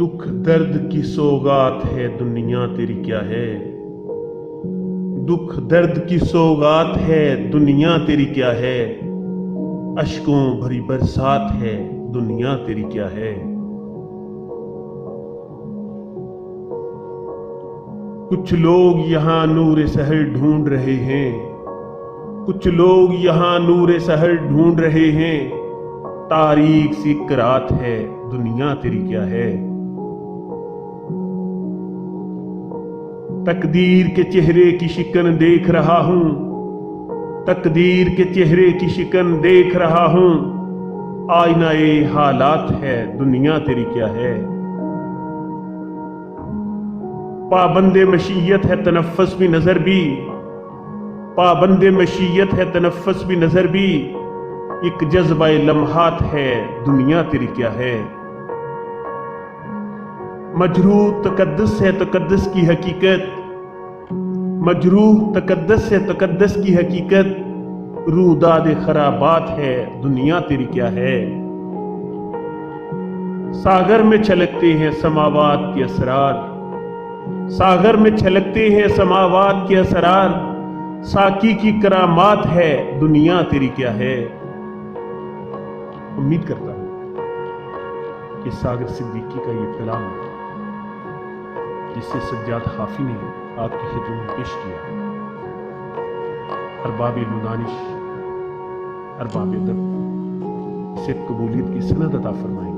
दुख दर्द की सौगात है दुनिया तेरी क्या है। दुख दर्द की सौगात है दुनिया तेरी क्या है। अश्कों भरी बरसात है दुनिया तेरी क्या है। कुछ लोग यहाँ नूर सहर ढूंढ रहे हैं, कुछ लोग यहाँ नूर सहर ढूंढ रहे हैं। तारीख सी एक रात है दुनिया तेरी क्या है। तकदीर के चेहरे की शिकन देख रहा हूं, तकदीर के चेहरे की शिकन देख रहा हूं। आईनाए हालात है दुनिया तेरी क्या है। पाबंदे मशीयत है तनफ्फुस भी नजर भी, पाबंदे मशीयत है तनफ्फुस भी नजर भी। एक जज्बाए लम्हात है दुनिया तेरी क्या है। मजरूह तकद्दुस है तकद्दुस की हकीकत, मजरूह तकद्दुस है तकद्दुस की हकीकत। रूदाद खराबात है दुनिया तेरी क्या है। सागर में छलकते हैं समावात के असरार, सागर में छलकते हैं समावात के असरार। साकी की करामात है दुनिया तेरी क्या है। उम्मीद करता हूं कि सागर सिद्दीकी का ये कलाम जिसे सज्जाद हाफी ने आपकी खिदमत में पेश किया, अरबाब इल्म दानिश, अरबाब अदब इसे कबूलियत की सनद अता फरमाए।